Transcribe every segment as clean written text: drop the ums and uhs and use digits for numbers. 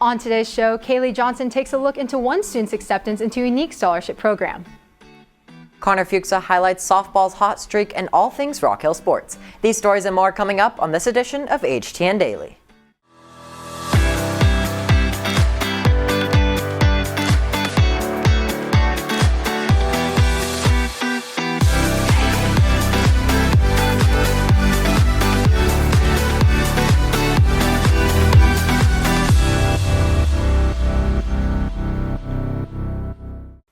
On today's show, Kaylee Johnson takes a look into one student's acceptance into a unique scholarship program. Connor Fuchsa highlights softball's hot streak and all things Rock Hill sports. These stories and more coming up on this edition of HTN Daily.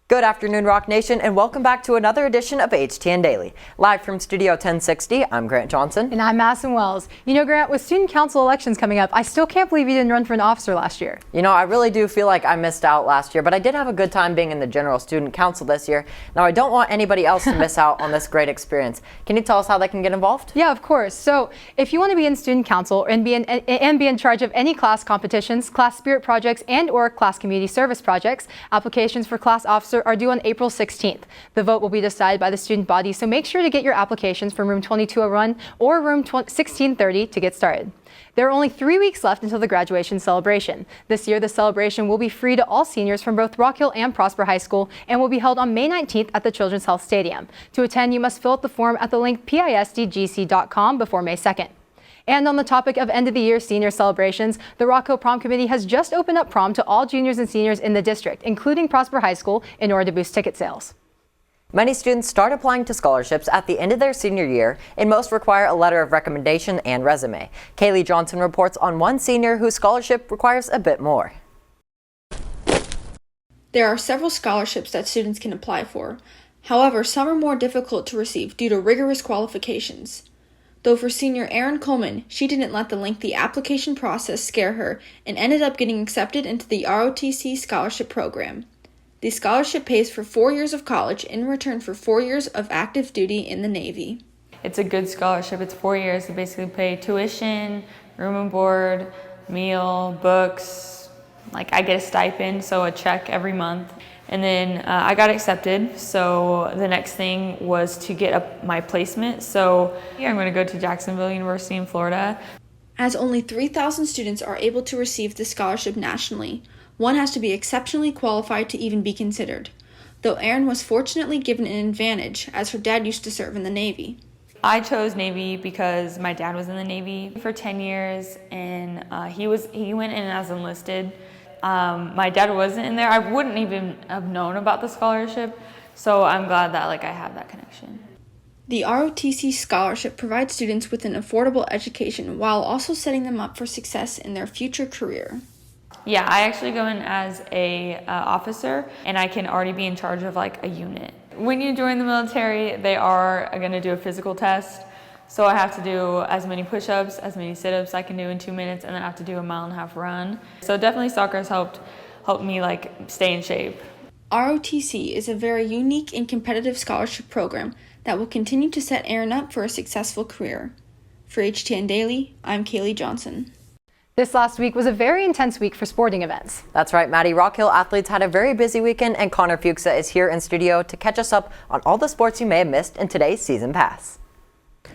Good afternoon, Rock Nation, and welcome back to another edition of HTN Daily. Live from Studio 1060, I'm Grant Johnson. And I'm Madison Wells. You know, Grant, with student council elections coming up, I still can't believe you didn't run for an officer last year. You know, I really do feel like I missed out last year, but I did have a good time being in the General Student Council this year. Now, I don't want anybody else to miss out on this great experience. Can you tell us how they can get involved? Yeah, of course. So, if you want to be in student council and be in charge of any class competitions, class spirit projects, and/or class community service projects, applications for class officer are due on April 16th. The vote will be decided by the student body, so make sure to get your applications from room 2201 or room 1630 to get started. There are only 3 weeks left until the graduation celebration. This year, the celebration will be free to all seniors from both Rock Hill and Prosper High School and will be held on May 19th at the Children's Health Stadium. To attend, you must fill out the form at the link pisdgc.com before May 2nd. And on the topic of end-of-the-year senior celebrations, the Rock Hill Prom Committee has just opened up prom to all juniors and seniors in the district, including Prosper High School, in order to boost ticket sales. Many students start applying to scholarships at the end of their senior year, and most require a letter of recommendation and resume. Kaylee Johnson reports on one senior whose scholarship requires a bit more. There are several scholarships that students can apply for. However, some are more difficult to receive due to rigorous qualifications. Though for senior Erin Coleman, she didn't let the lengthy application process scare her and ended up getting accepted into the ROTC Scholarship program. The scholarship pays for 4 years of college in return for 4 years of active duty in the Navy. It's a good scholarship. It's 4 years to basically pay tuition, room and board, meal, books. Like I get a stipend, so a check every month. And then I got accepted, so the next thing was to get up my placement. So I'm going to go to Jacksonville University in Florida. As only 3,000 students are able to receive the scholarship nationally, one has to be exceptionally qualified to even be considered, though Erin was fortunately given an advantage as her dad used to serve in the Navy. I chose Navy because my dad was in the Navy for 10 years, and he went in as enlisted. My dad wasn't in there. I wouldn't even have known about the scholarship, so I'm glad that I have that connection. The ROTC Scholarship provides students with an affordable education while also setting them up for success in their future career. Yeah, I actually go in as a officer, and I can already be in charge of a unit. When you join the military, they are going to do a physical test. So I have to do as many push-ups, as many sit-ups I can do in 2 minutes, and then I have to do a 1.5 mile run. So definitely soccer has helped me stay in shape. ROTC is a very unique and competitive scholarship program that will continue to set Erin up for a successful career. For HTN Daily, I'm Kaylee Johnson. This last week was a very intense week for sporting events. That's right, Maddie. Rock Hill athletes had a very busy weekend, and Connor Fuchsa is here in studio to catch us up on all the sports you may have missed in today's season pass.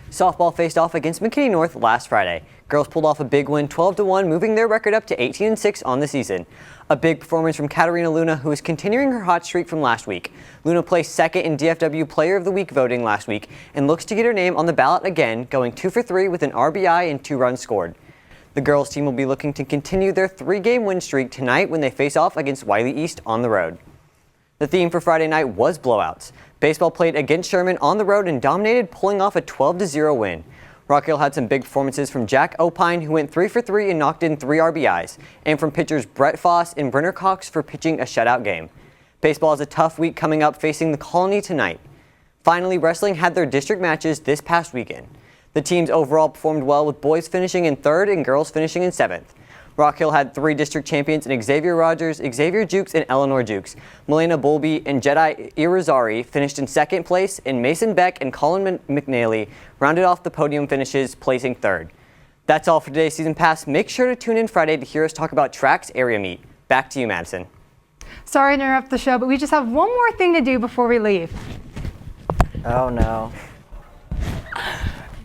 Softball faced off against McKinney North last Friday. Girls pulled off a big win, 12-1, moving their record up to 18-6 on the season. A big performance from Katarina Luna, who is continuing her hot streak from last week. Luna placed second in DFW Player of the Week voting last week and looks to get her name on the ballot again, going 2 for 3 with an RBI and 2 runs scored. The girls team will be looking to continue their 3-game win streak tonight when they face off against Wiley East on the road. The theme for Friday night was blowouts. Baseball played against Sherman on the road and dominated, pulling off a 12-0 win. Rock Hill had some big performances from Jack Opine, who went 3 for 3 and knocked in 3 RBIs, and from pitchers Brett Foss and Brenner Cox for pitching a shutout game. Baseball has a tough week coming up, facing the Colony tonight. Finally, wrestling had their district matches this past weekend. The teams overall performed well, with boys finishing in 3rd and girls finishing in 7th. Rock Hill had 3 district champions in Xavier Rogers, Xavier Jukes, and Eleanor Jukes. Milena Bolby and Jedi Irizarry finished in 2nd place, and Mason Beck and Colin McNally rounded off the podium finishes, placing 3rd. That's all for today's Season Pass. Make sure to tune in Friday to hear us talk about Track's area meet. Back to you, Madison. Sorry to interrupt the show, but we just have one more thing to do before we leave. Oh no.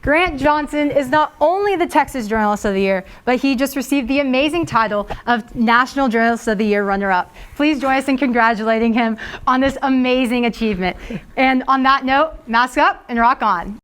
Grant Johnson is not only the Texas Journalist of the Year, but he just received the amazing title of National Journalist of the Year runner-up. Please join us in congratulating him on this amazing achievement. And on that note, mask up and rock on.